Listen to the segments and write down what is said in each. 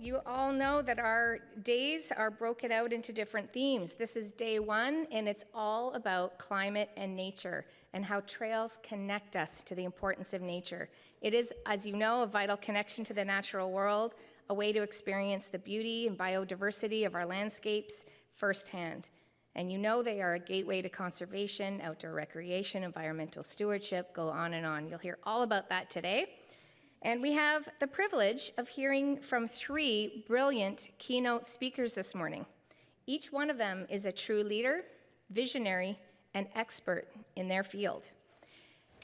you all know that our days are broken out into different themes. This is day 1, and it's all about climate and nature and how trails connect us to the importance of nature. It is, as you know, a vital connection to the natural world, a way to experience the beauty and biodiversity of our landscapes firsthand. And you know they are a gateway to conservation, outdoor recreation, environmental stewardship, go on and on. You'll hear all about that today. And we have the privilege of hearing from 3 brilliant keynote speakers this morning. Each one of them is a true leader, visionary, and expert in their field.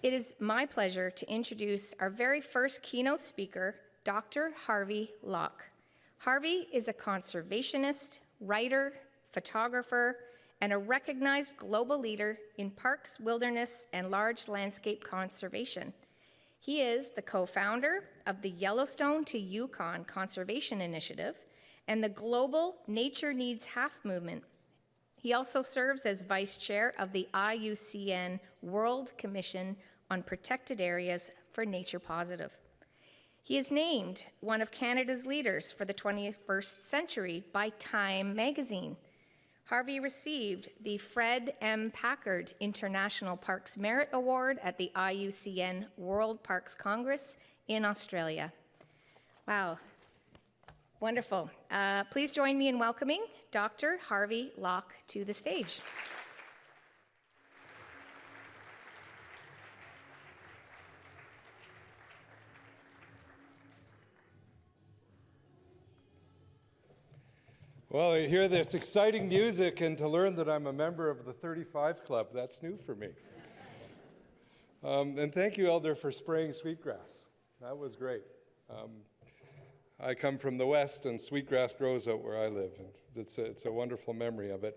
It is my pleasure to introduce our very first keynote speaker, Dr. Harvey Locke. Harvey is a conservationist, writer, photographer, and a recognized global leader in parks, wilderness, and large landscape conservation. He is the co-founder of the Yellowstone to Yukon Conservation Initiative and the Global Nature Needs Half movement. He also serves as vice chair of the IUCN World Commission on Protected Areas for Nature Positive. He is named one of Canada's leaders for the 21st century by Time magazine. Harvey received the Fred M. Packard International Parks Merit Award at the IUCN World Parks Congress in Australia. Wow, wonderful. Please join me in welcoming Dr. Harvey Locke to the stage. Well, I hear this exciting music, and to learn that I'm a member of the 35 Club, that's new for me. And thank you, Elder, for spraying sweetgrass. That was great. I come from the West, and sweetgrass grows out where I live, and it's a wonderful memory of it.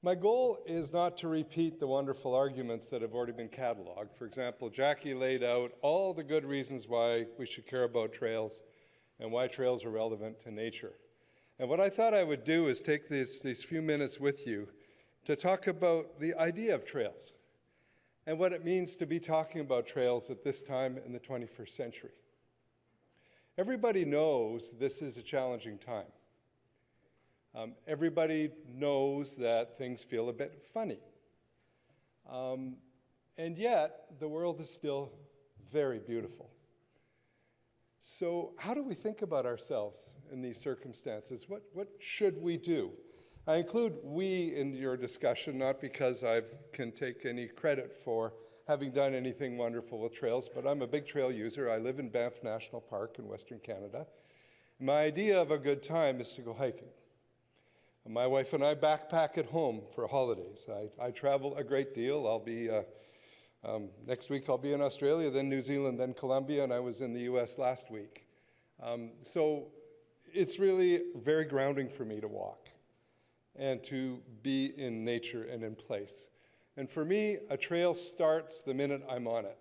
My goal is not to repeat the wonderful arguments that have already been cataloged. For example, Jackie laid out all the good reasons why we should care about trails and why trails are relevant to nature. And what I thought I would do is take these few minutes with you to talk about the idea of trails and what it means to be talking about trails at this time in the 21st century. Everybody knows this is a challenging time. Everybody knows that things feel a bit funny. And yet, the world is still very beautiful. So how do we think about ourselves in these circumstances? What should we do? I include we in your discussion, not because I can take any credit for having done anything wonderful with trails, but I'm a big trail user. I live in Banff National Park in Western Canada. My idea of a good time is to go hiking. My wife and I backpack at home for holidays. I travel a great deal. I'll be next week I'll be in Australia, then New Zealand, then Colombia, and I was in the US last week. So it's really very grounding for me to walk and to be in nature and in place. And for me, a trail starts the minute I'm on it.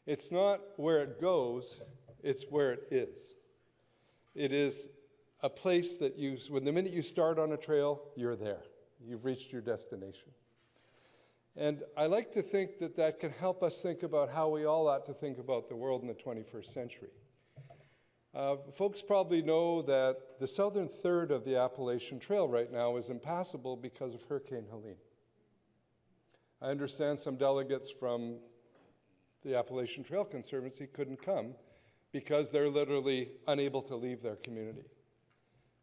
It's not where it goes, it's where it is. It is a place that when the minute you start on a trail, you're there. You've reached your destination. And I like to think that that can help us think about how we all ought to think about the world in the 21st century. Folks probably know that the southern third of the Appalachian Trail right now is impassable because of Hurricane Helene. I understand some delegates from the Appalachian Trail Conservancy couldn't come because they're literally unable to leave their community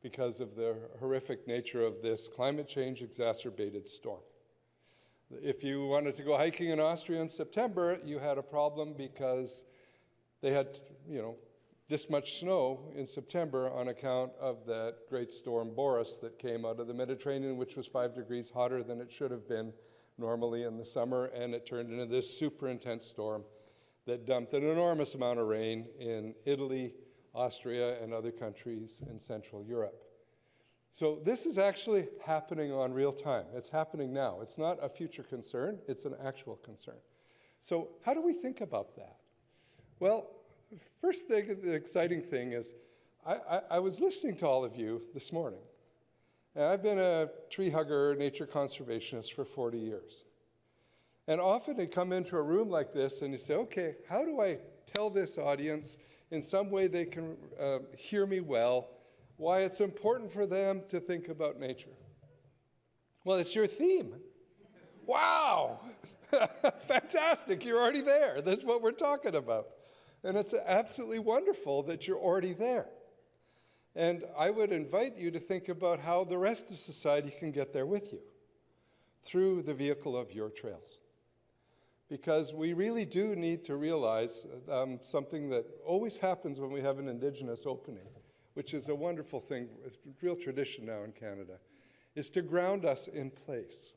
because of the horrific nature of this climate change exacerbated storm. If you wanted to go hiking in Austria in September, you had a problem because they had, this much snow in September on account of that great storm Boris that came out of the Mediterranean, which was 5 degrees hotter than it should have been normally in the summer, and it turned into this super intense storm that dumped an enormous amount of rain in Italy, Austria, and other countries in Central Europe. So this is actually happening on real time. It's happening now. It's not a future concern, it's an actual concern. So how do we think about that? Well, first thing, the exciting thing is, I was listening to all of you this morning. And I've been a tree hugger, nature conservationist for 40 years. And often you come into a room like this and you say, okay, how do I tell this audience in some way they can hear me well, why it's important for them to think about nature. Well, it's your theme. Wow! Fantastic, you're already there. That's what we're talking about. And it's absolutely wonderful that you're already there. And I would invite you to think about how the rest of society can get there with you through the vehicle of your trails. Because we really do need to realize something that always happens when we have an Indigenous opening, which is a wonderful thing, it's a real tradition now in Canada, is to ground us in place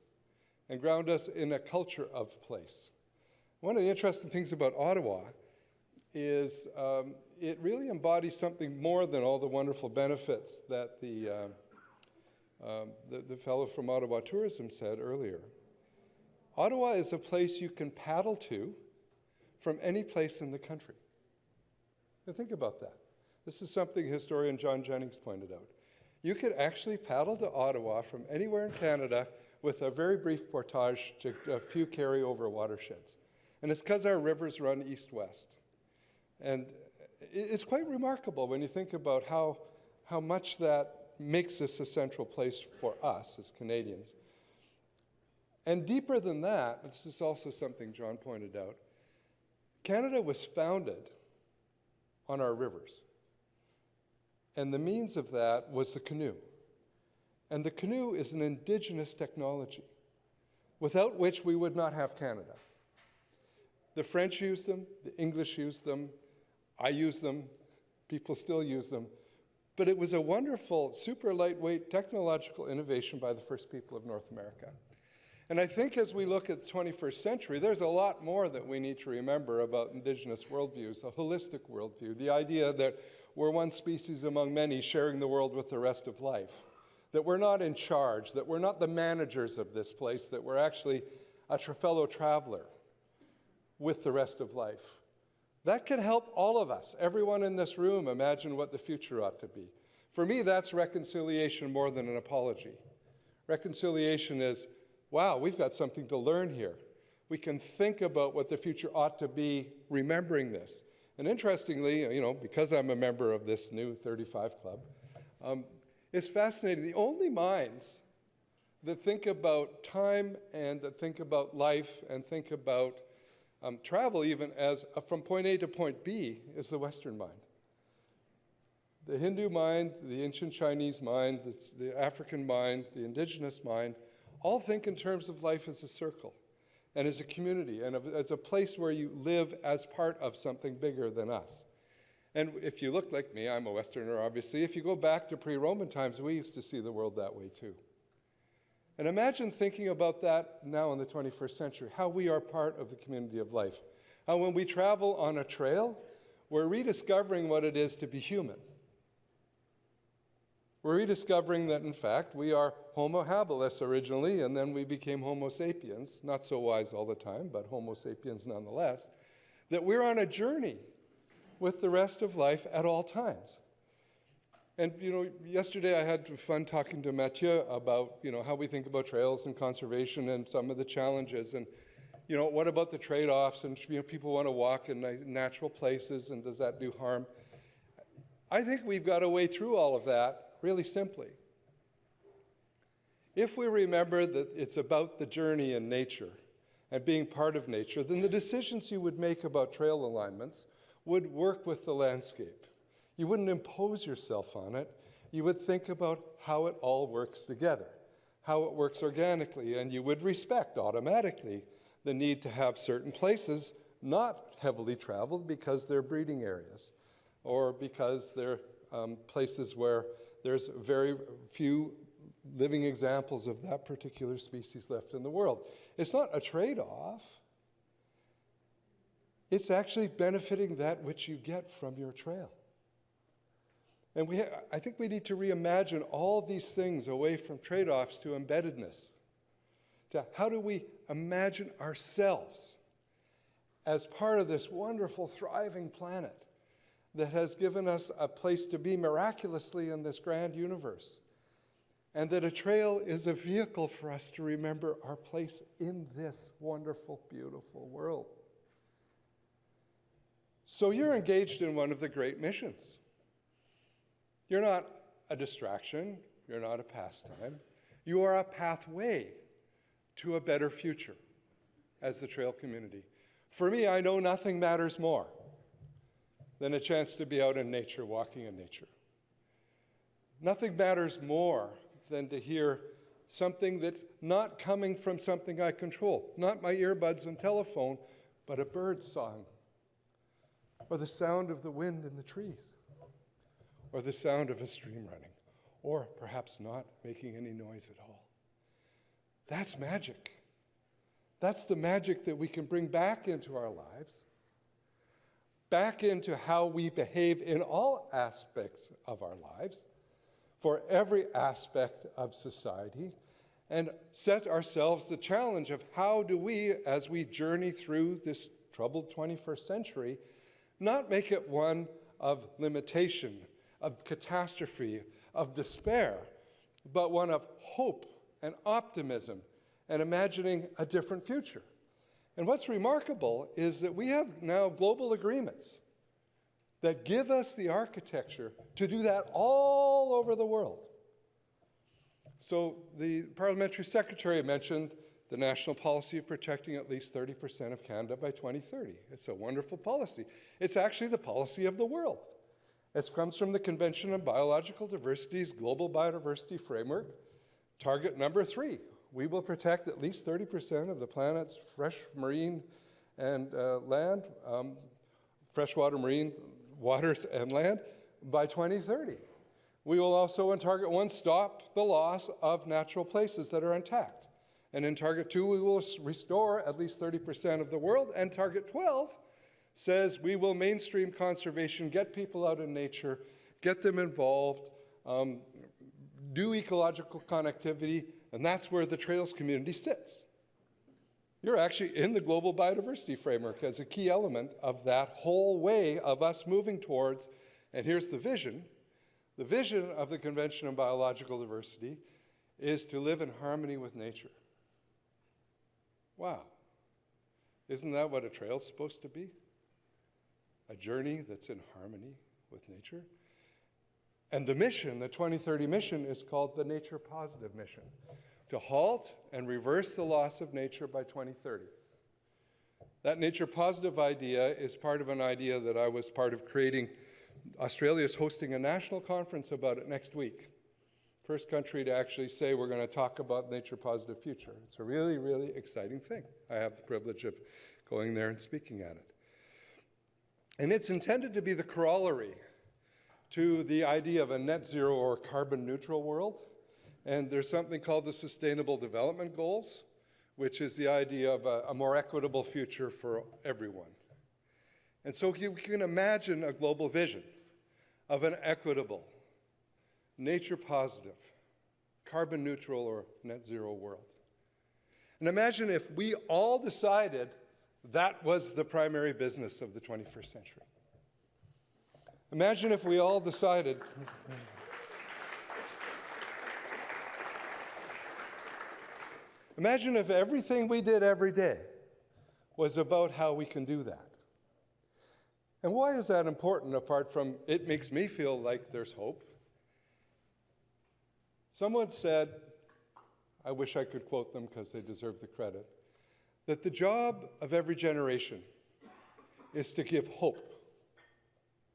and ground us in a culture of place. One of the interesting things about Ottawa is it really embodies something more than all the wonderful benefits that the fellow from Ottawa Tourism said earlier. Ottawa is a place you can paddle to from any place in the country. Now think about that. This is something historian John Jennings pointed out. You could actually paddle to Ottawa from anywhere in Canada with a very brief portage to a few carryover watersheds. And it's because our rivers run east-west. And it's quite remarkable when you think about how much that makes this a central place for us as Canadians. And deeper than that, this is also something John pointed out, Canada was founded on our rivers. And the means of that was the canoe. And the canoe is an Indigenous technology, without which we would not have Canada. The French used them, the English used them, I use them, people still use them, but it was a wonderful, super lightweight technological innovation by the first people of North America. And I think as we look at the 21st century, there's a lot more that we need to remember about Indigenous worldviews, a holistic worldview, the idea that we're one species among many sharing the world with the rest of life, that we're not in charge, that we're not the managers of this place, that we're actually a fellow traveler with the rest of life. That can help all of us, everyone in this room, imagine what the future ought to be. For me, that's reconciliation more than an apology. Reconciliation is, wow, we've got something to learn here. We can think about what the future ought to be, remembering this. And interestingly, you know, because I'm a member of this new 35 Club, it's fascinating. The only minds that think about time and that think about life and think about travel even as from point A to point B is the Western mind. The Hindu mind, the ancient Chinese mind, the African mind, the Indigenous mind, all think in terms of life as a circle and as a community and as a place where you live as part of something bigger than us. And if you look like me, I'm a Westerner obviously, if you go back to pre-Roman times, we used to see the world that way too. And imagine thinking about that now in the 21st century, how we are part of the community of life. How when we travel on a trail, we're rediscovering what it is to be human. We're rediscovering that, in fact, we are Homo habilis originally, and then we became Homo sapiens, not so wise all the time, but Homo sapiens nonetheless, that we're on a journey with the rest of life at all times. And, you know, yesterday I had fun talking to Mathieu about, you know, how we think about trails and conservation and some of the challenges. And, you know, what about the trade-offs? And, you know, people want to walk in natural places, and does that do harm? I think we've got a way through all of that really simply. If we remember that it's about the journey in nature and being part of nature, then the decisions you would make about trail alignments would work with the landscape. You wouldn't impose yourself on it. You would think about how it all works together, how it works organically, and you would respect automatically the need to have certain places not heavily traveled because they're breeding areas or because they're places where there's very few living examples of that particular species left in the world. It's not a trade-off. It's actually benefiting that which you get from your trail. And I think we need to reimagine all these things away from trade-offs to embeddedness. To how do we imagine ourselves as part of this wonderful, thriving planet that has given us a place to be miraculously in this grand universe, and that a trail is a vehicle for us to remember our place in this wonderful, beautiful world. So you're engaged in one of the great missions. You're not a distraction. You're not a pastime. You are a pathway to a better future as the trail community. For me, I know nothing matters more than a chance to be out in nature, walking in nature. Nothing matters more than to hear something that's not coming from something I control, not my earbuds and telephone, but a bird song, or the sound of the wind in the trees, or the sound of a stream running, or perhaps not making any noise at all. That's magic. That's the magic that we can bring back into our lives, back into how we behave in all aspects of our lives, for every aspect of society, and set ourselves the challenge of how do we, as we journey through this troubled 21st century, not make it one of limitation, of catastrophe, of despair, but one of hope and optimism and imagining a different future. And what's remarkable is that we have now global agreements that give us the architecture to do that all over the world. So the parliamentary secretary mentioned the national policy of protecting at least 30% of Canada by 2030. It's a wonderful policy. It's actually the policy of the world. It comes from the Convention on Biological Diversity's Global Biodiversity Framework, target number 3. We will protect at least 30% of the planet's fresh marine and freshwater marine waters and land by 2030. We will also, in Target 1, stop the loss of natural places that are intact. And in Target 2, we will restore at least 30% of the world. And Target 12 says we will mainstream conservation, get people out in nature, get them involved, do ecological connectivity, and that's where the trails community sits. You're actually in the global biodiversity framework as a key element of that whole way of us moving towards, and here's the vision of the Convention on Biological Diversity is to live in harmony with nature. Wow. Isn't that what a trail's supposed to be? A journey that's in harmony with nature? And the mission, the 2030 mission, is called the Nature Positive Mission, to halt and reverse the loss of nature by 2030. That nature positive idea is part of an idea that I was part of creating. Australia's hosting a national conference about it next week. First country to actually say we're going to talk about nature positive future. It's a really, really exciting thing. I have the privilege of going there and speaking at it. And it's intended to be the corollary to the idea of a net zero or carbon neutral world. And there's something called the Sustainable Development Goals, which is the idea of a more equitable future for everyone. And so you can imagine a global vision of an equitable, nature positive, carbon neutral or net zero world. And imagine if we all decided that was the primary business of the 21st century. Imagine if we all decided imagine if everything we did every day was about how we can do that. And why is that important, apart from it makes me feel like there's hope? Someone said, I wish I could quote them because they deserve the credit, that the job of every generation is to give hope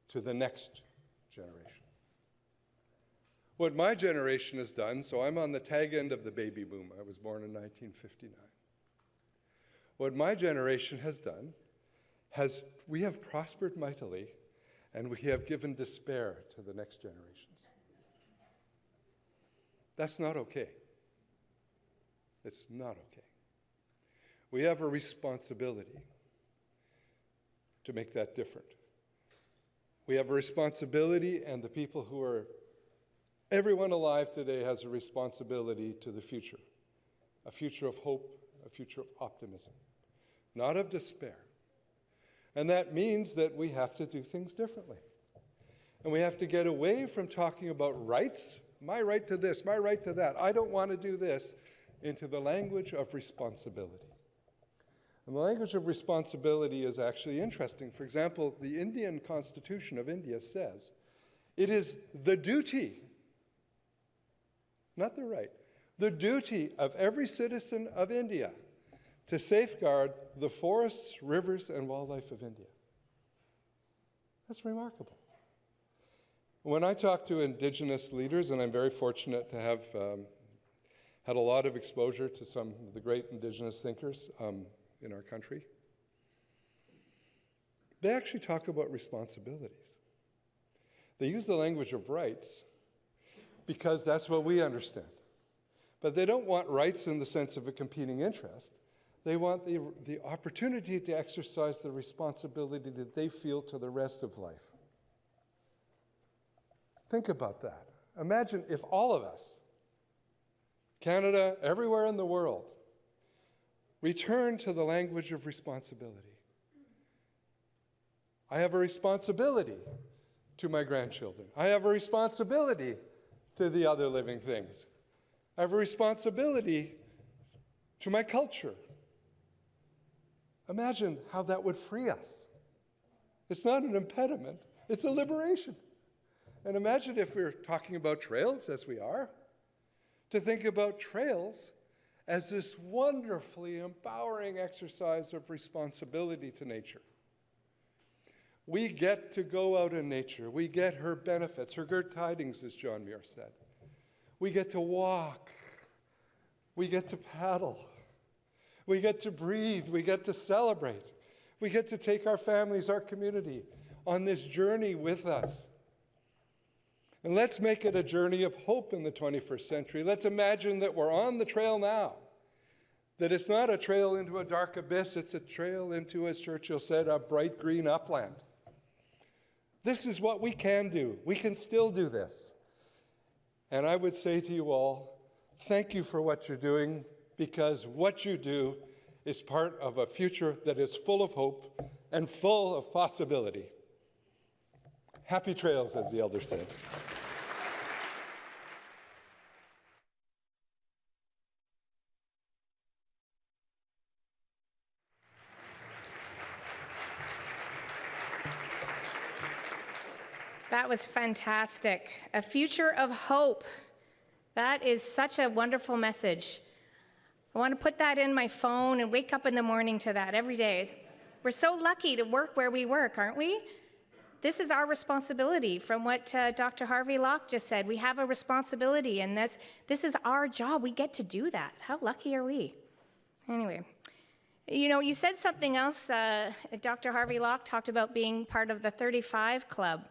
to the next generation. What my generation has done, so I'm on the tag end of the baby boom. I was born in 1959. What my generation has done we have prospered mightily, and we have given despair to the next generations. That's not okay. It's not okay. We have a responsibility to make that different. We have a responsibility, and the people who are, everyone alive today has a responsibility to the future. A future of hope, a future of optimism, not of despair. And that means that we have to do things differently. And we have to get away from talking about rights, my right to this, my right to that, I don't want to do this, into the language of responsibility. And the language of responsibility is actually interesting. For example, the Indian Constitution of India says, it is the duty, not the right, the duty of every citizen of India to safeguard the forests, rivers, and wildlife of India. That's remarkable. When I talk to Indigenous leaders, and I'm very fortunate to have had a lot of exposure to some of the great Indigenous thinkers in our country, they actually talk about responsibilities. They use the language of rights because that's what we understand. But they don't want rights in the sense of a competing interest. They want the opportunity to exercise the responsibility that they feel to the rest of life. Think about that. Imagine if all of us, Canada, everywhere in the world, return to the language of responsibility. I have a responsibility to my grandchildren. I have a responsibility to the other living things. I have a responsibility to my culture. Imagine how that would free us. It's not an impediment, it's a liberation. And imagine if we're talking about trails, as we are, to think about trails as this wonderfully empowering exercise of responsibility to nature. We get to go out in nature. We get her benefits, her good tidings, as John Muir said. We get to walk. We get to paddle. We get to breathe. We get to celebrate. We get to take our families, our community, on this journey with us. And let's make it a journey of hope in the 21st century. Let's imagine that we're on the trail now, that it's not a trail into a dark abyss, it's a trail into, as Churchill said, a bright green upland. This is what we can do. We can still do this. And I would say to you all, thank you for what you're doing, because what you do is part of a future that is full of hope and full of possibility. Happy trails, as the elder said. That was fantastic. A future of hope. That is such a wonderful message. I want to put that in my phone and wake up in the morning to that every day. We're so lucky to work where we work, aren't we? This is our responsibility. From what Dr. Harvey Locke just said, we have a responsibility, and this is our job. We get to do that. How lucky are we? Anyway, you know, you said something else. Dr. Harvey Locke talked about being part of the 35 Club,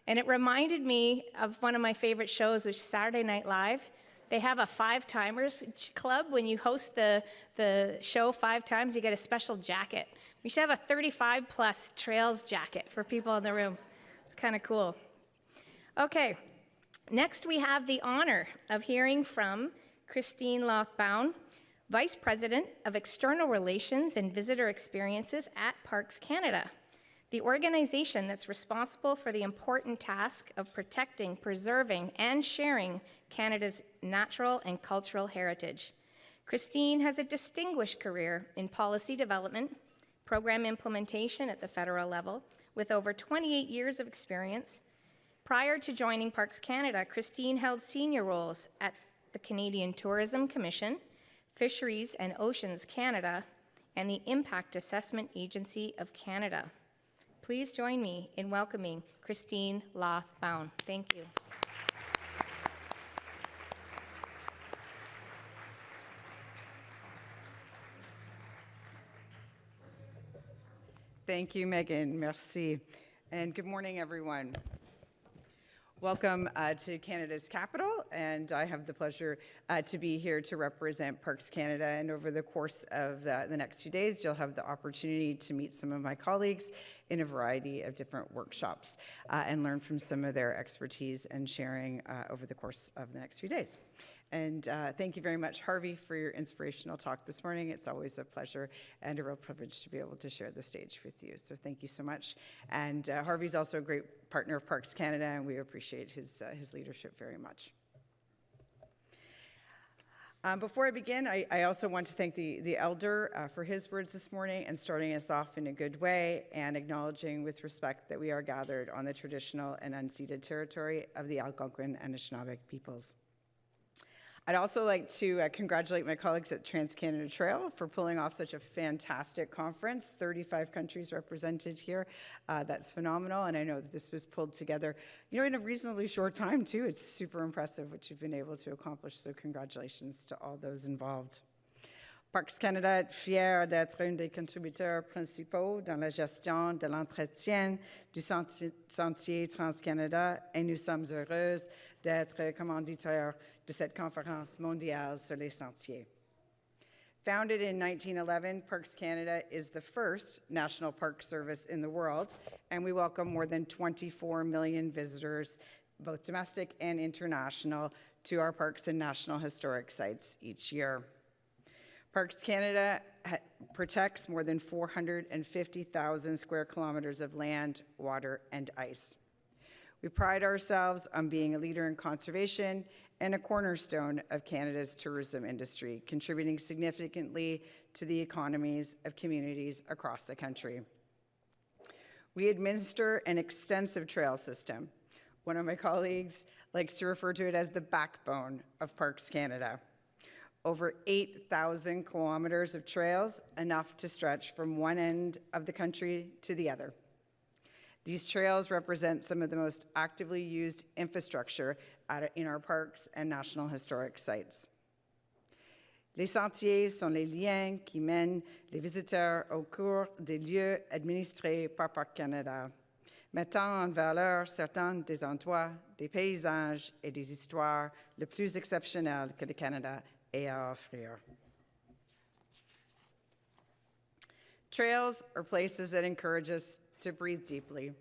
and it reminded me of one of my favorite shows, which is Saturday Night Live. They have a 5-timers club. When you host the show 5 times, you get a special jacket. We should have a 35-plus trails jacket for people in the room. It's kind of cool. Okay, next we have the honor of hearing from Christine Loth-Bown, Vice President of External Relations and Visitor Experiences at Parks Canada, the organization that's responsible for the important task of protecting, preserving, and sharing Canada's natural and cultural heritage. Christine has a distinguished career in policy development, program implementation at the federal level, with over 28 years of experience. Prior to joining Parks Canada, Christine held senior roles at the Canadian Tourism Commission, Fisheries and Oceans Canada, and the Impact Assessment Agency of Canada. Please join me in welcoming Christine Loth-Bown. Thank you. Thank you, Megan. Merci. And good morning, everyone. Welcome to Canada's capital, and I have the pleasure to be here to represent Parks Canada. And over the course of the next few days, you'll have the opportunity to meet some of my colleagues in a variety of different workshops and learn from some of their expertise and sharing over the course of the next few days. And thank you very much, Harvey, for your inspirational talk this morning. It's always a pleasure and a real privilege to be able to share the stage with you. So thank you so much. And Harvey's also a great partner of Parks Canada, and we appreciate his leadership very much. Before I begin, I also want to thank the elder for his words this morning and starting us off in a good way and acknowledging with respect that we are gathered on the traditional and unceded territory of the Algonquin and Anishinaabe peoples. I'd also like to congratulate my colleagues at Trans-Canada Trail for pulling off such a fantastic conference. 35 countries represented here. That's phenomenal, and I know that this was pulled together, in a reasonably short time, too. It's super impressive what you've been able to accomplish, so congratulations to all those involved. Parcs Canada est fier d'être un des contributeurs principaux dans la gestion de l'entretien du sentier Trans-Canada et nous sommes heureuses d'être commanditaires de cette conférence mondiale sur les sentiers. Founded in 1911, Parcs Canada is the first national park service in the world, and we welcome more than 24 million visitors, both domestic and international, to our parks and national historic sites each year. Parcs Canada protects more than 450,000 square kilometers of land, water, and ice. We pride ourselves on being a leader in conservation and a cornerstone of Canada's tourism industry, contributing significantly to the economies of communities across the country. We administer an extensive trail system. One of my colleagues likes to refer to it as the backbone of Parcs Canada. Over 8,000 kilometers of trails, enough to stretch from one end of the country to the other. These trails represent some of the most actively used infrastructure in our parks and national historic sites. Les sentiers sont les liens qui mènent les visiteurs au cours des lieux administrés par Parcs Canada, mettant en valeur certains des endroits, des paysages et des histoires les plus exceptionnelles que le Canada ait à offrir. Trails are places that encourage us to breathe deeply,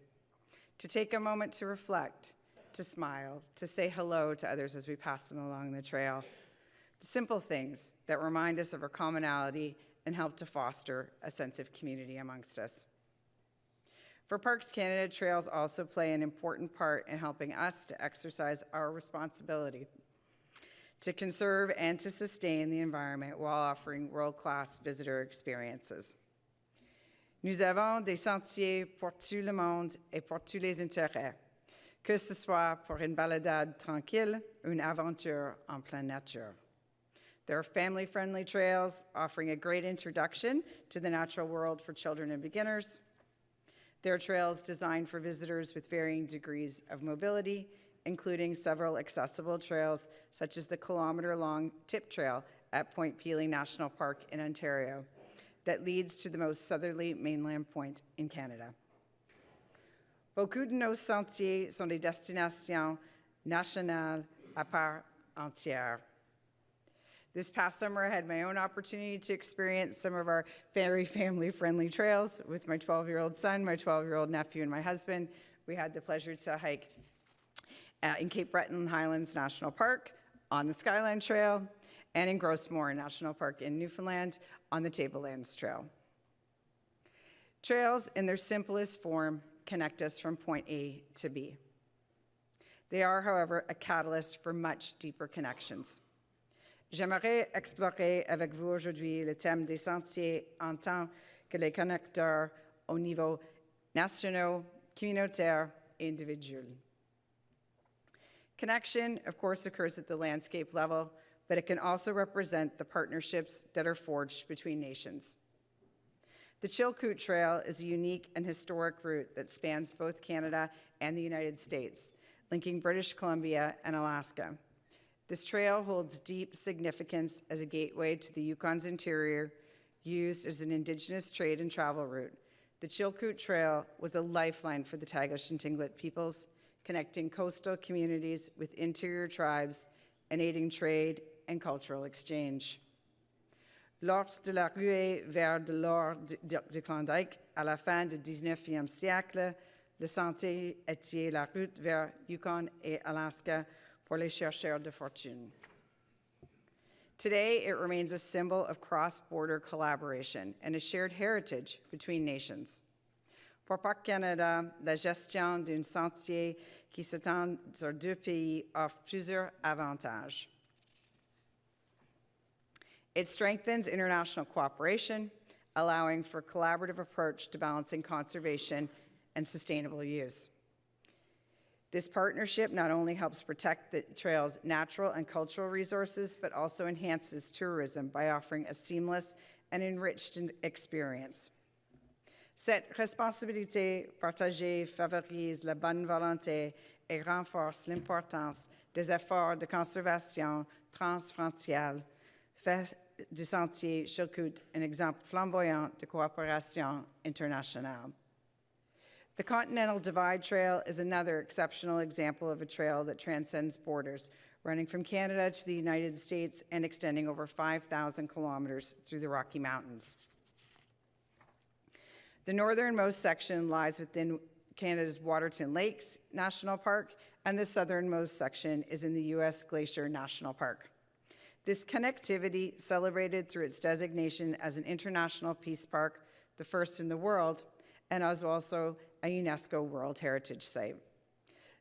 to take a moment to reflect, to smile, to say hello to others as we pass them along the trail. Simple things that remind us of our commonality and help to foster a sense of community amongst us. For Parcs Canada, trails also play an important part in helping us to exercise our responsibility to conserve and to sustain the environment while offering world-class visitor experiences. Nous avons des sentiers pour tout le monde et pour tous les intérêts, que ce soit pour une baladade tranquille ou une aventure en pleine nature. There are family-friendly trails offering a great introduction to the natural world for children and beginners. There are trails designed for visitors with varying degrees of mobility, including several accessible trails, such as the kilometer-long Tip Trail at Point Pelee National Park in Ontario, that leads to the most southerly mainland point in Canada. Beaucoup de nos sentiers sont des destinations nationales à part entière. This past summer, I had my own opportunity to experience some of our very family-friendly trails with my 12-year-old son, my 12-year-old nephew, and my husband. We had the pleasure to hike in Cape Breton Highlands National Park on the Skyline Trail, and in Grossmoor National Park in Newfoundland on the Tablelands Trail. Trails, in their simplest form, connect us from point A to B. They are, however, a catalyst for much deeper connections. J'aimerais explorer avec vous aujourd'hui le thème des sentiers en tant que les connecteurs au niveau national, communautaire, et individual. Connection, of course, occurs at the landscape level, but it can also represent the partnerships that are forged between nations. The Chilkoot Trail is a unique and historic route that spans both Canada and the United States, linking British Columbia and Alaska. This trail holds deep significance as a gateway to the Yukon's interior, used as an Indigenous trade and travel route. The Chilkoot Trail was a lifeline for the Tagish and Tlingit peoples, connecting coastal communities with interior tribes and aiding trade and cultural exchange. Lors de la ruée vers de l'or de Klondike, à la fin du 19e siècle, le sentier était la route vers Yukon et Alaska pour les chercheurs de fortune. Today, it remains a symbol of cross-border collaboration and a shared heritage between nations. Pour Parcs Canada, la gestion d'un sentier qui s'étend sur deux pays offre plusieurs avantages. It strengthens international cooperation, allowing for collaborative approach to balancing conservation and sustainable use. This partnership not only helps protect the trail's natural and cultural resources, but also enhances tourism by offering a seamless and enriched experience. Cette responsabilité partagée favorise la bonne volonté et renforce l'importance des efforts de conservation transfrontière, fait du sentier Chilkoot un exemple flamboyant de coopération internationale. The Continental Divide Trail is another exceptional example of a trail that transcends borders, running from Canada to the United States and extending over 5,000 kilometers through the Rocky Mountains. The northernmost section lies within Canada's Waterton Lakes National Park, and the southernmost section is in the U.S. Glacier National Park. This connectivity, celebrated through its designation as an International Peace Park, the first in the world, and as also a UNESCO World Heritage Site.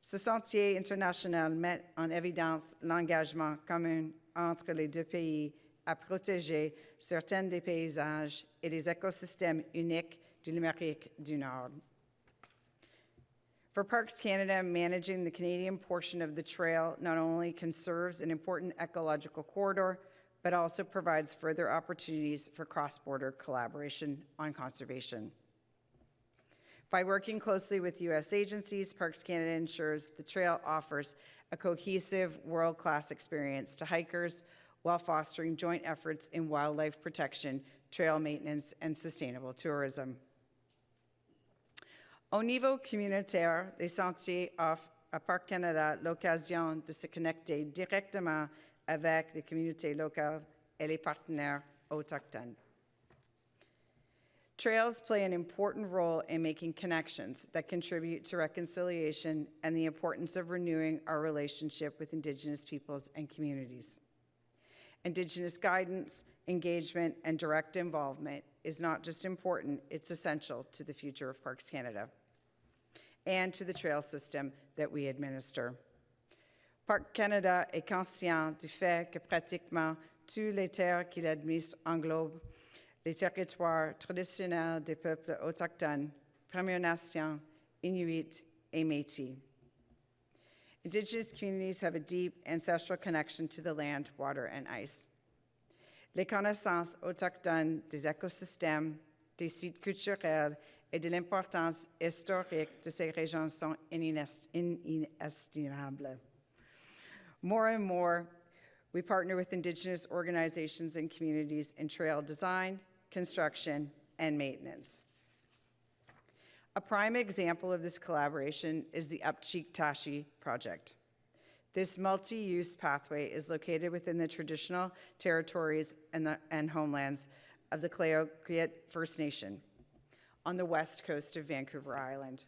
Ce sentier international met en évidence l'engagement commun entre les deux pays à protéger certains des paysages et des écosystèmes uniques de l'Amérique du Nord. For Parks Canada, managing the Canadian portion of the trail not only conserves an important ecological corridor, but also provides further opportunities for cross-border collaboration on conservation. By working closely with U.S. agencies, Parks Canada ensures the trail offers a cohesive, world-class experience to hikers while fostering joint efforts in wildlife protection, trail maintenance, and sustainable tourism. Au niveau communautaire, les sentiers offrent à Parcs Canada l'occasion de se connecter directement avec les communautés locales et les partenaires autochtones. Trails play an important role in making connections that contribute to reconciliation and the importance of renewing our relationship with Indigenous peoples and communities. Indigenous guidance, engagement, and direct involvement is not just important, it's essential to the future of Parks Canada and to the trail system that we administer. Parcs Canada est conscient du fait que pratiquement toutes les terres qu'il administre englobent les territoires traditionnels des peuples autochtones, Premières Nations, Inuit, et Métis. Indigenous communities have a deep ancestral connection to the land, water, and ice. Les connaissances autochtones des écosystèmes, des sites culturels et de l'importance historique de ces régions sont inestimables. More and more, we partner with Indigenous organizations and communities in trail design, construction, and maintenance. A prime example of this collaboration is the Up-Cheek-Tashi project. This multi-use pathway is located within the traditional territories and homelands of the Tla'aque'equ First Nation on the west coast of Vancouver Island.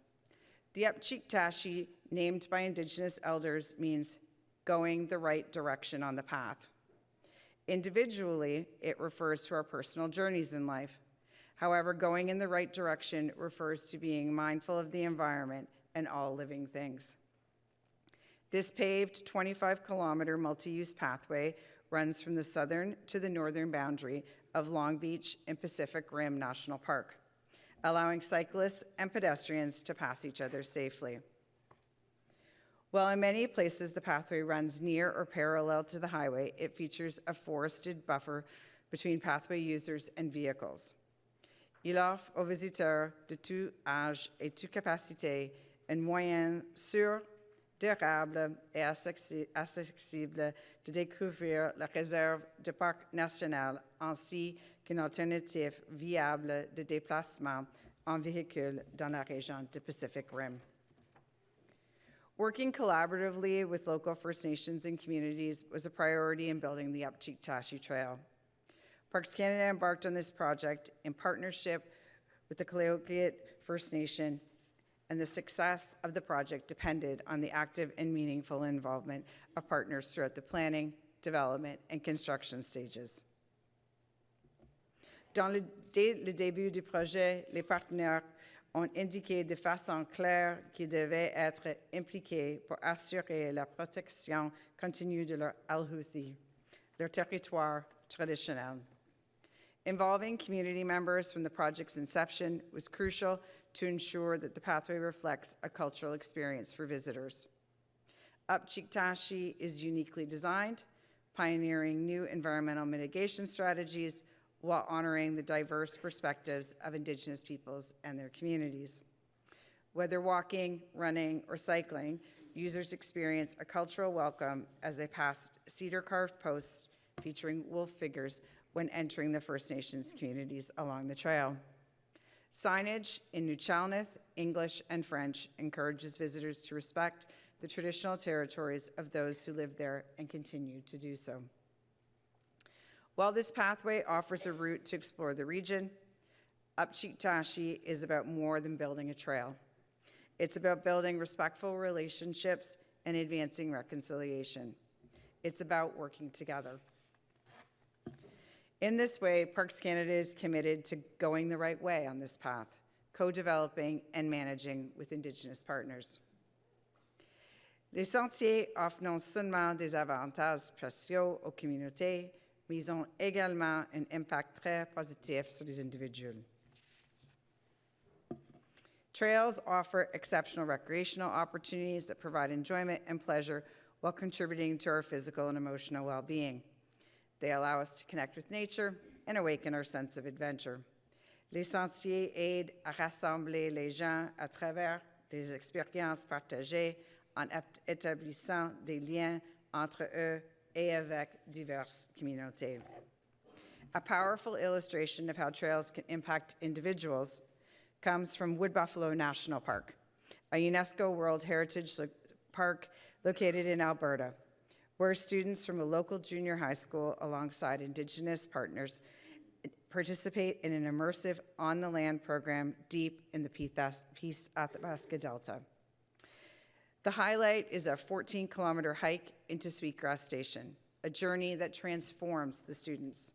The Up-Cheek-Tashi, named by Indigenous elders, means going the right direction on the path. Individually, it refers to our personal journeys in life. However, going in the right direction refers to being mindful of the environment and all living things. This paved 25-kilometer multi-use pathway runs from the southern to the northern boundary of Long Beach and Pacific Rim National Park, allowing cyclists and pedestrians to pass each other safely. While in many places the pathway runs near or parallel to the highway, it features a forested buffer between pathway users and vehicles. Il offre aux visiteurs de tout âge et toute capacité un moyen sûr, durable et accessible de découvrir la réserve de parc national ainsi qu'une alternative viable de déplacement en véhicule dans la région du Pacific Rim. Working collaboratively with local First Nations and communities was a priority in building the Up-Cheek-Tashi Trail. Parks Canada embarked on this project in partnership with the Tla'aque'equ First Nation, and the success of the project depended on the active and meaningful involvement of partners throughout the planning, development, and construction stages. Dès le début du projet, les partenaires ont indiqué de façon claire qu'ils devaient être impliqués pour assurer la protection continue de leur alhouthi, leur territoire, traditionnelle. Involving community members from the project's inception was crucial to ensure that the pathway reflects a cultural experience for visitors. Upchiktashi is uniquely designed, pioneering new environmental mitigation strategies while honoring the diverse perspectives of Indigenous peoples and their communities. Whether walking, running, or cycling, users experience a cultural welcome as they pass cedar-carved posts featuring wolf figures when entering the First Nations communities along the trail. Signage in Nuchalnith, English, and French encourages visitors to respect the traditional territories of those who live there and continue to do so. While this pathway offers a route to explore the region, Upchiktashi is about more than building a trail. It's about building respectful relationships and advancing reconciliation. It's about working together. In this way, Parks Canada is committed to going the right way on this path, co-developing and managing with Indigenous partners. Les sentiers offrent non seulement des avantages précieux aux communautés, mais ils ont également un impact très positif sur les individus. Trails offer exceptional recreational opportunities that provide enjoyment and pleasure while contributing to our physical and emotional well-being. They allow us to connect with nature and awaken our sense of adventure. Les sentiers aident à rassembler les gens à travers des expériences partagées en établissant des liens entre eux et avec diverses communautés. A powerful illustration of how trails can impact individuals comes from Wood Buffalo National Park, a UNESCO World Heritage Park located in Alberta, where students from a local junior high school alongside Indigenous partners participate in an immersive on-the-land program deep in the Peace Athabasca Delta. The highlight is a 14-kilometer hike into Sweetgrass Station, a journey that transforms the students.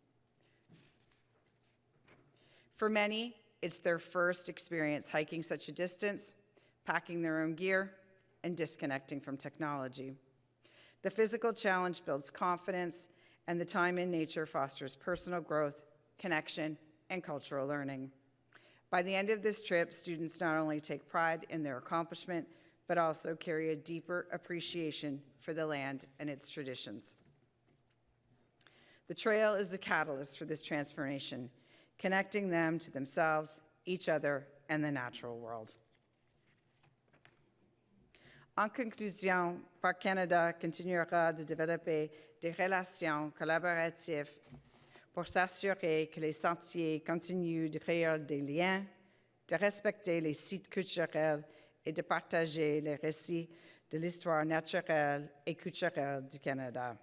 For many, it's their first experience hiking such a distance, packing their own gear, and disconnecting from technology. The physical challenge builds confidence, and the time in nature fosters personal growth, connection, and cultural learning. By the end of this trip, students not only take pride in their accomplishment, but also carry a deeper appreciation for the land and its traditions. The trail is the catalyst for this transformation, connecting them to themselves, each other, and the natural world. En conclusion, Parcs Canada continuera de développer des relations collaboratives pour s'assurer que les sentiers continuent de créer des liens, de respecter les sites culturels et de partager les récits de l'histoire naturelle et culturelle du Canada.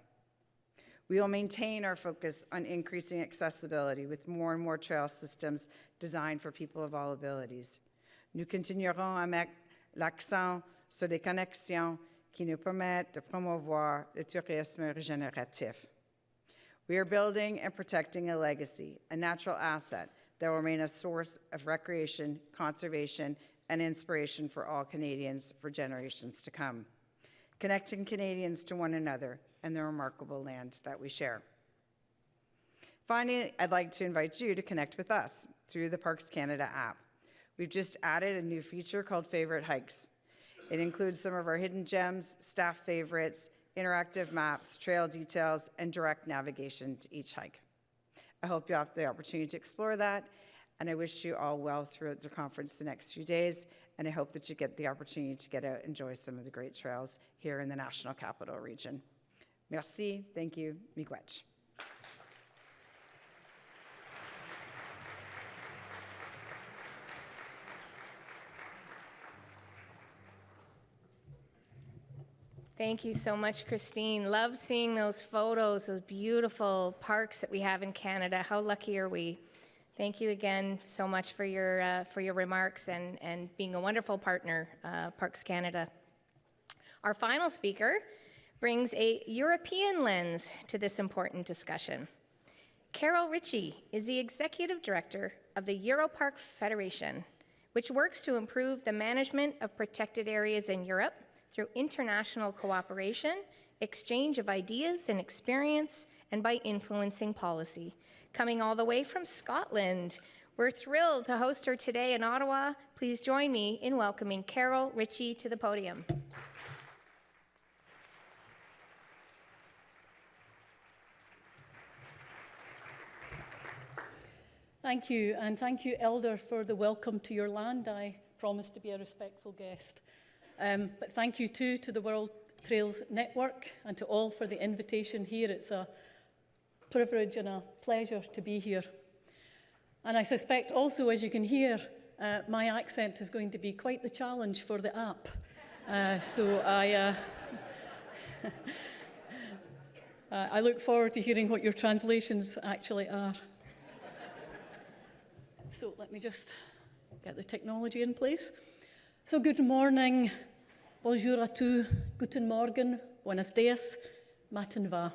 We will maintain our focus on increasing accessibility with more and more trail systems designed for people of all abilities. Nous continuerons à mettre l'accent sur les connexions qui nous permettent de promouvoir le tourisme régénératif. We are building and protecting a legacy, a natural asset that will remain a source of recreation, conservation, and inspiration for all Canadians for generations to come, connecting Canadians to one another and the remarkable land that we share. Finally, I'd like to invite you to connect with us through the Parks Canada app. We've just added a new feature called Favorite Hikes. It includes some of our hidden gems, staff favorites, interactive maps, trail details, and direct navigation to each hike. I hope you have the opportunity to explore that, and I wish you all well throughout the conference the next few days, and I hope that you get the opportunity to get out and enjoy some of the great trails here in the National Capital Region. Merci, thank you, miigwech. Thank you so much, Christine. Love seeing those photos, those beautiful parks that we have in Canada. How lucky are we? Thank you again so much for your remarks and being a wonderful partner, Parks Canada. Our final speaker brings a European lens to this important discussion. Carol Ritchie is the Executive Director of the EUROPARC Federation, which works to improve the management of protected areas in Europe through international cooperation, exchange of ideas and experience, and by influencing policy. Coming all the way from Scotland, we're thrilled to host her today in Ottawa. Please join me in welcoming Carol Ritchie to the podium. Thank you, and thank you, Elder, for the welcome to your land. I promise to be a respectful guest. But thank you too to the World Trails Network and to all for the invitation here. It's a privilege and a pleasure to be here. And I suspect also, as you can hear, my accent is going to be quite the challenge for the app. So I look forward to hearing what your translations actually are. So let me just get the technology in place. So good morning, bonjour à tous, guten Morgen, buenos dias, matin va.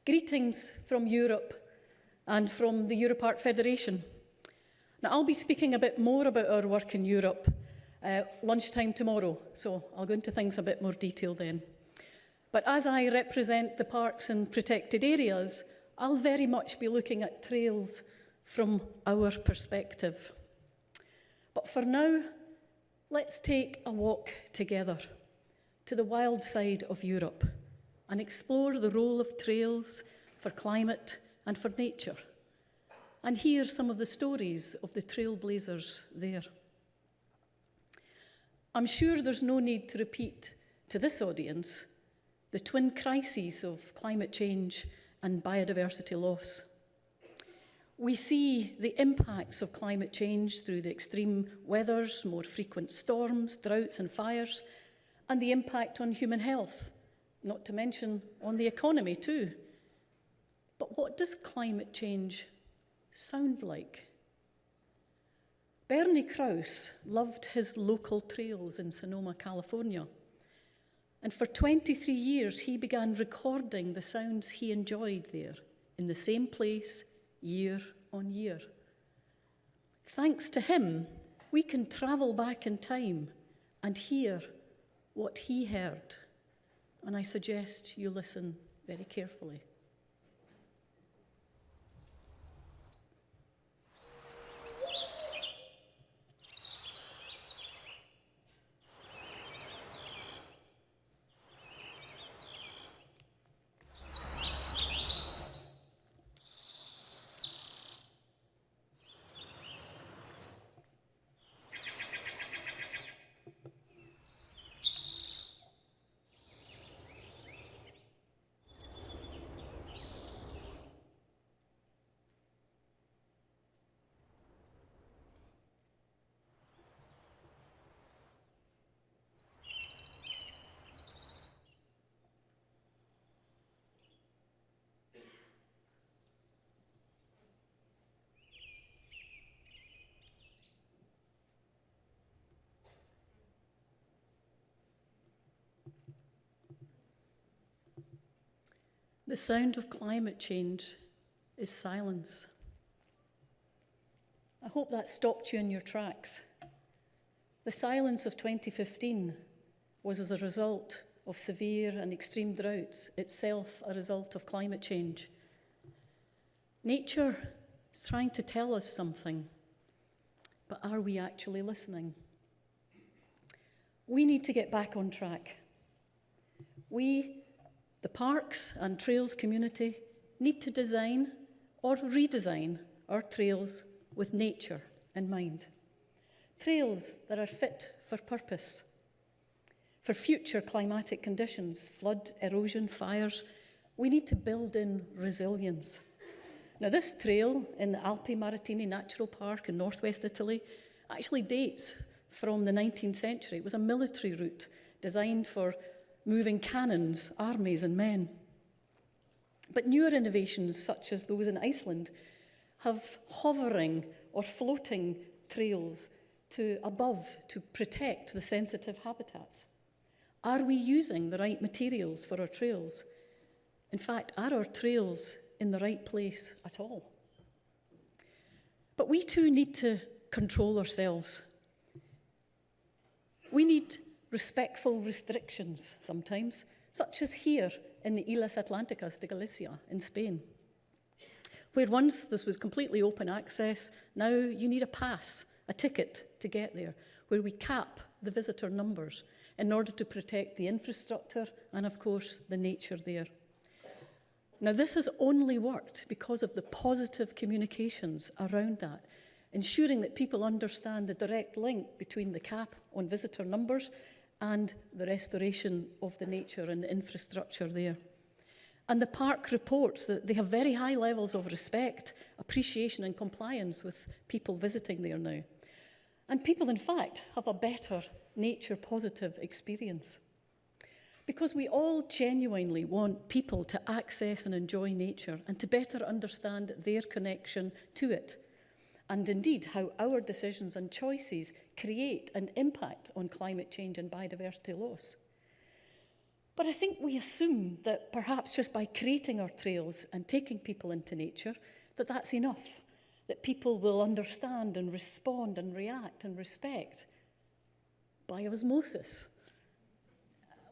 Greetings from Europe and from the EUROPARC Federation. Now I'll be speaking a bit more about our work in Europe lunchtime tomorrow, so I'll go into things a bit more detail then. But as I represent the parks and protected areas, I'll very much be looking at trails from our perspective. But for now, let's take a walk together to the wild side of Europe and explore the role of trails for climate and for nature, and hear some of the stories of the trailblazers there. I'm sure there's no need to repeat to this audience the twin crises of climate change and biodiversity loss. We see the impacts of climate change through the extreme weathers, more frequent storms, droughts and fires, and the impact on human health, not to mention on the economy too. But what does climate change sound like? Bernie Krause loved his local trails in Sonoma, California. And for 23 years, he began recording the sounds he enjoyed there in the same place, year on year. Thanks to him, we can travel back in time and hear what he heard. And I suggest you listen very carefully. The sound of climate change is silence. I hope that stopped you in your tracks. The silence of 2015 was as a result of severe and extreme droughts, itself a result of climate change. Nature is trying to tell us something, but are we actually listening? We need to get back on track. We, the parks and trails community, need to design or redesign our trails with nature in mind. Trails that are fit for purpose, for future climatic conditions, flood, erosion, fires. We need to build in resilience. Now, this trail in the Alpi Maritini Natural Park in northwest Italy actually dates from the 19th century. It was a military route designed for moving cannons, armies, and men. But newer innovations, such as those in Iceland, have hovering or floating trails above to protect the sensitive habitats. Are we using the right materials for our trails? In fact, are our trails in the right place at all? But we too need to control ourselves. We need respectful restrictions sometimes, such as here in the Islas Atlánticas de Galicia in Spain, where once this was completely open access, now you need a pass, a ticket to get there, where we cap the visitor numbers in order to protect the infrastructure and, of course, the nature there. Now, this has only worked because of the positive communications around that, ensuring that people understand the direct link between the cap on visitor numbers and the restoration of the nature and the infrastructure there. And the park reports that they have very high levels of respect, appreciation and compliance with people visiting there now. And people, in fact, have a better nature-positive experience. Because we all genuinely want people to access and enjoy nature and to better understand their connection to it, and indeed how our decisions and choices create an impact on climate change and biodiversity loss. But I think we assume that perhaps just by creating our trails and taking people into nature, that that's enough, that people will understand and respond and react and respect by osmosis.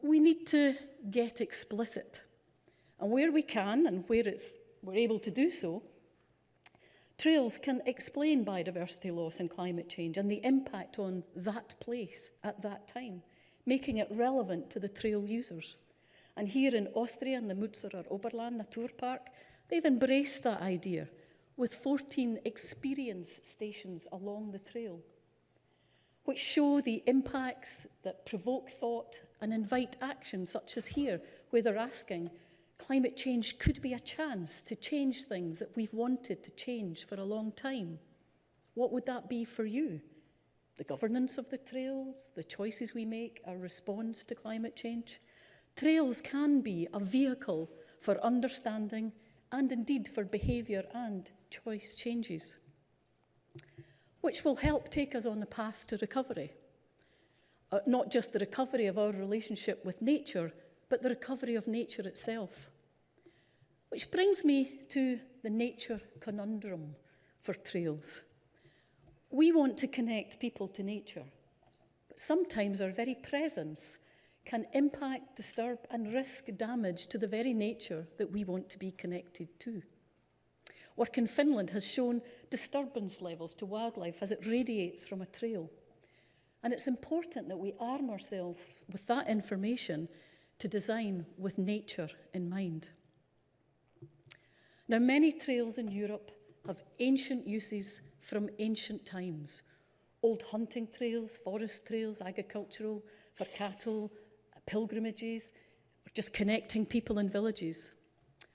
We need to get explicit. And where we can and where we're able to do so, trails can explain biodiversity loss and climate change and the impact on that place at that time, making it relevant to the trail users. And here in Austria, in the Mutzerer Oberland Naturpark, they've embraced that idea with 14 experience stations along the trail, which show the impacts that provoke thought and invite action, such as here, where they're asking, climate change could be a chance to change things that we've wanted to change for a long time. What would that be for you? The governance of the trails, the choices we make, our response to climate change. Trails can be a vehicle for understanding and indeed for behaviour and choice changes, which will help take us on the path to recovery. Not just the recovery of our relationship with nature, but the recovery of nature itself. Which brings me to the nature conundrum for trails. We want to connect people to nature, but sometimes our very presence can impact, disturb, and risk damage to the very nature that we want to be connected to. Work in Finland has shown disturbance levels to wildlife as it radiates from a trail. And it's important that we arm ourselves with that information to design with nature in mind. Now, many trails in Europe have ancient uses from ancient times. Old hunting trails, forest trails, agricultural, for cattle, pilgrimages, just connecting people in villages.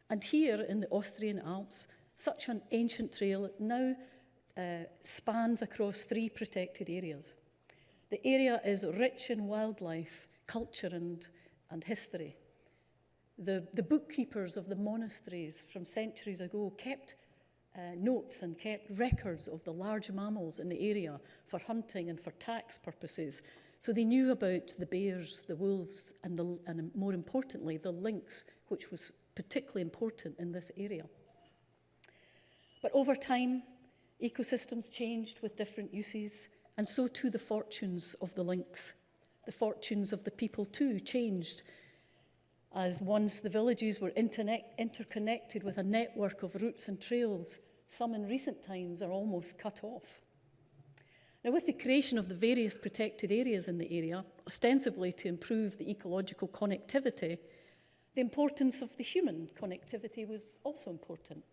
And here in the Austrian Alps, such an ancient trail now spans across 3 protected areas. The area is rich in wildlife, culture and history. The bookkeepers of the monasteries from centuries ago kept notes and kept records of the large mammals in the area for hunting and for tax purposes. So they knew about the bears, the wolves, and more importantly, the lynx, which was particularly important in this area. But over time, ecosystems changed with different uses, and so too the fortunes of the lynx. The fortunes of the people too changed, as once the villages were interconnected with a network of routes and trails, some in recent times are almost cut off. Now, with the creation of the various protected areas in the area, ostensibly to improve the ecological connectivity, the importance of the human connectivity was also important.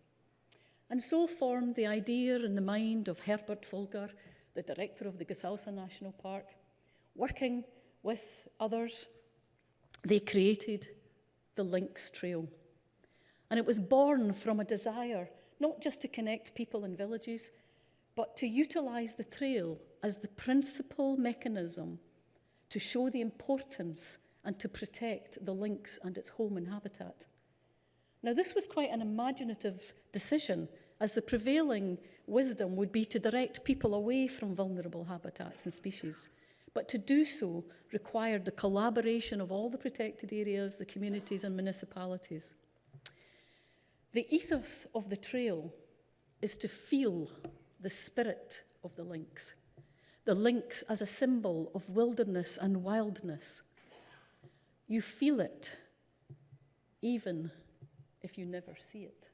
And so formed the idea in the mind of Herbert Fulger, the director of the Gesalsa National Park. Working with others, they created the Lynx Trail. And it was born from a desire not just to connect people in villages, but to utilize the trail as the principal mechanism to show the importance and to protect the lynx and its home and habitat. Now, this was quite an imaginative decision, as the prevailing wisdom would be to direct people away from vulnerable habitats and species. But to do so required the collaboration of all the protected areas, the communities and municipalities. The ethos of the trail is to feel the spirit of the lynx, the lynx as a symbol of wilderness and wildness. You feel it, even if you never see it.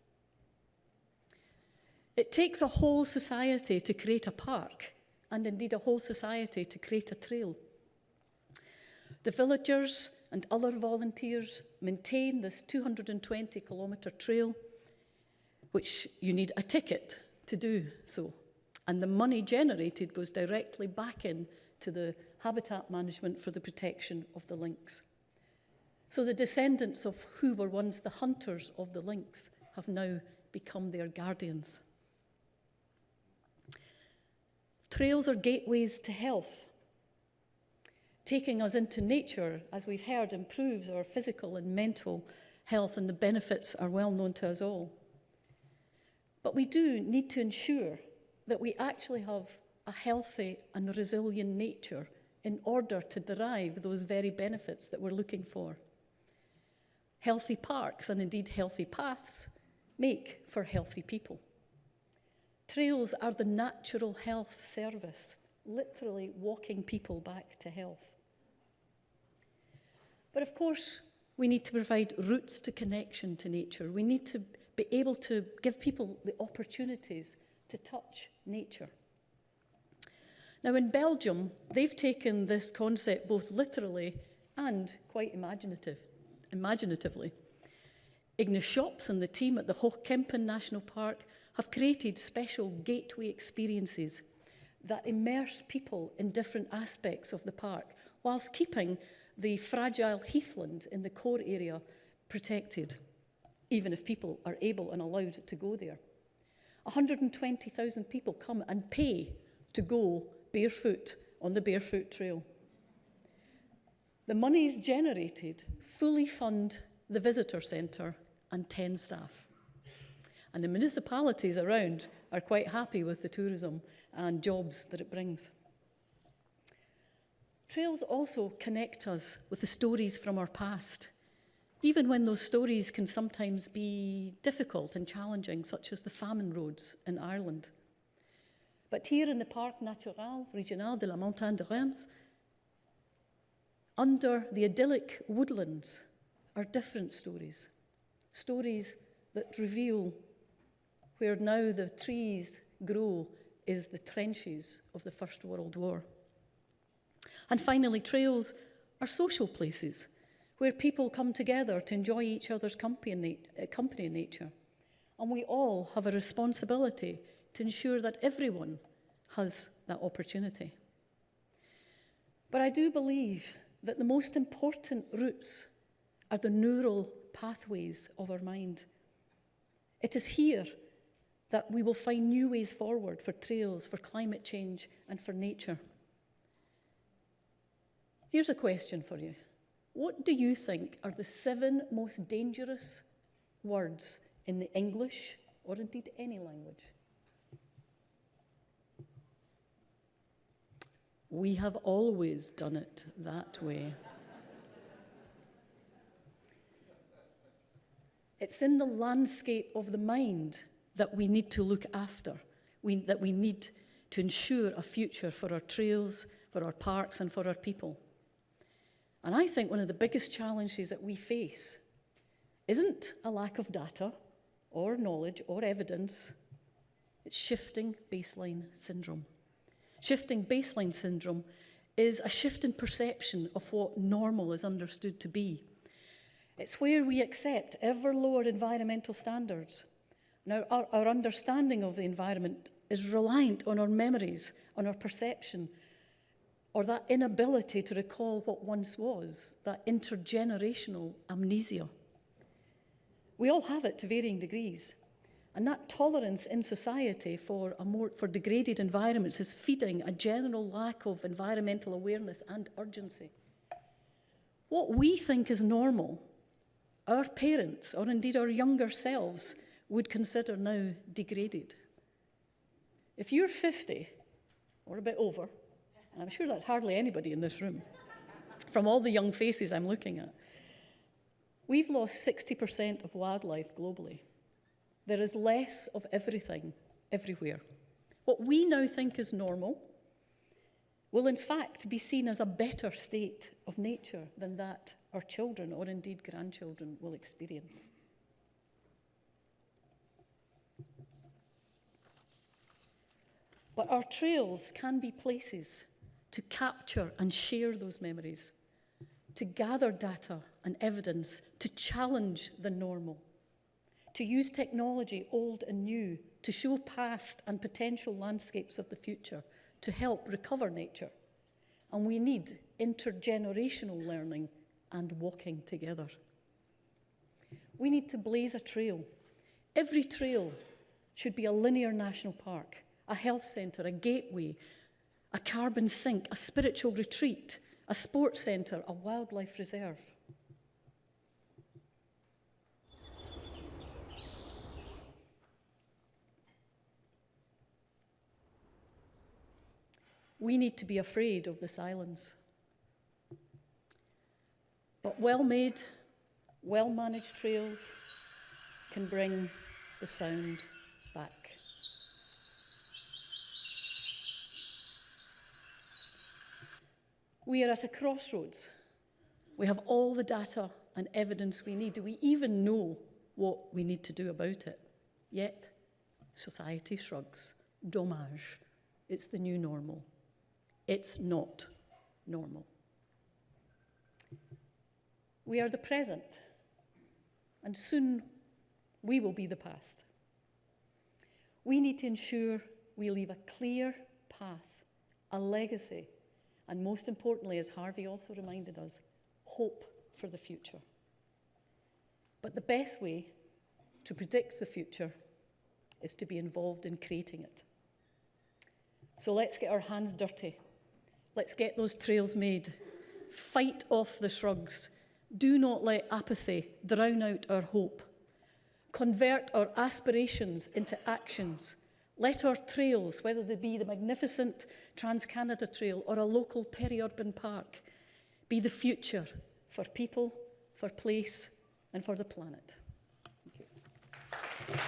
It takes a whole society to create a park, and indeed a whole society to create a trail. The villagers and other volunteers maintain this 220-kilometre trail, which you need a ticket to do so. And the money generated goes directly back into the habitat management for the protection of the lynx. So the descendants of who were once the hunters of the lynx have now become their guardians. Trails are gateways to health. Taking us into nature, as we've heard, improves our physical and mental health, and the benefits are well known to us all. But we do need to ensure that we actually have a healthy and resilient nature in order to derive those very benefits that we're looking for. Healthy parks, and indeed healthy paths, make for healthy people. Trails are the natural health service, literally walking people back to health. But of course, we need to provide routes to connection to nature. We need to be able to give people the opportunities to touch nature. Now in Belgium, they've taken this concept both literally and quite imaginatively. Ignis Schops and the team at the Hoogkempen National Park have created special gateway experiences that immerse people in different aspects of the park, whilst keeping the fragile heathland in the core area protected, even if people are able and allowed to go there. 120,000 people come and pay to go barefoot on the Barefoot Trail. The monies generated fully fund the visitor centre and 10 staff. And the municipalities around are quite happy with the tourism and jobs that it brings. Trails also connect us with the stories from our past, even when those stories can sometimes be difficult and challenging, such as the famine roads in Ireland. But here in the Parc Naturel Régional de la Montagne de Reims, under the idyllic woodlands are different stories, stories that reveal where now the trees grow is the trenches of the First World War. And finally, trails are social places where people come together to enjoy each other's company in nature. And we all have a responsibility to ensure that everyone has that opportunity. But I do believe that the most important routes are the neural pathways of our mind. It is here that we will find new ways forward for trails, for climate change, and for nature. Here's a question for you. What do you think are the 7 most dangerous words in the English, or indeed any language? We have always done it that way. It's in the landscape of the mind that we need to look after, that we need to ensure a future for our trails, for our parks, and for our people. And I think one of the biggest challenges that we face isn't a lack of data or knowledge or evidence, it's shifting baseline syndrome. Shifting baseline syndrome is a shift in perception of what normal is understood to be. It's where we accept ever lower environmental standards. Now, our understanding of the environment is reliant on our memories, on our perception, or that inability to recall what once was, that intergenerational amnesia. We all have it to varying degrees, and that tolerance in society for degraded environments is feeding a general lack of environmental awareness and urgency. What we think is normal, our parents, or indeed our younger selves, would consider now degraded. If you're 50, or a bit over, and I'm sure that's hardly anybody in this room, from all the young faces I'm looking at, we've lost 60% of wildlife globally. There is less of everything, everywhere. What we now think is normal will in fact be seen as a better state of nature than that our children, or indeed grandchildren, will experience. But our trails can be places to capture and share those memories, to gather data and evidence, to challenge the normal, to use technology, old and new, to show past and potential landscapes of the future, to help recover nature. And we need intergenerational learning and walking together. We need to blaze a trail. Every trail should be a linear national park, a health centre, a gateway, a carbon sink, a spiritual retreat, a sports centre, a wildlife reserve. We need to be afraid of the silence. But well-made, well-managed trails can bring the sound back. We are at a crossroads. We have all the data and evidence we need. Do we even know what we need to do about it? Yet, society shrugs. Dommage. It's the new normal. It's not normal. We are the present, and soon we will be the past. We need to ensure we leave a clear path, a legacy, and most importantly, as Harvey also reminded us, hope for the future. But the best way to predict the future is to be involved in creating it. So let's get our hands dirty. Let's get those trails made. Fight off the shrugs. Do not let apathy drown out our hope. Convert our aspirations into actions. Let our trails, whether they be the magnificent Trans-Canada Trail or a local peri-urban park, be the future for people, for place, and for the planet. Thank you.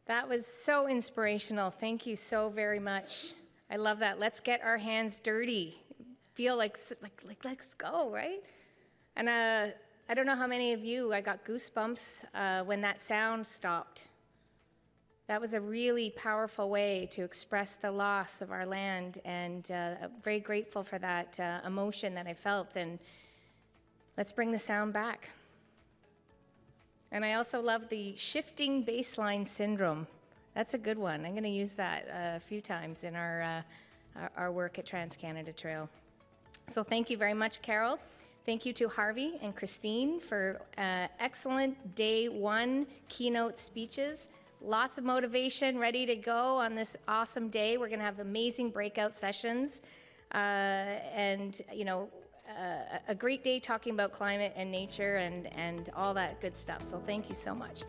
That was so inspirational. Thank you so very much. I love that. Let's get our hands dirty. Feel like let's go, right? And I don't know how many of you, I got goosebumps when that sound stopped. That was a really powerful way to express the loss of our land, and very grateful for that emotion that I felt. And let's bring the sound back. And I also love the shifting baseline syndrome. That's a good one. I'm going to use that a few times in our work at Trans-Canada Trail. So thank you very much, Carol. Thank you to Harvey and Christine for excellent day one keynote speeches. Lots of motivation, ready to go on this awesome day. We're going to have amazing breakout sessions and, a great day talking about climate and nature and all that good stuff. So thank you so much.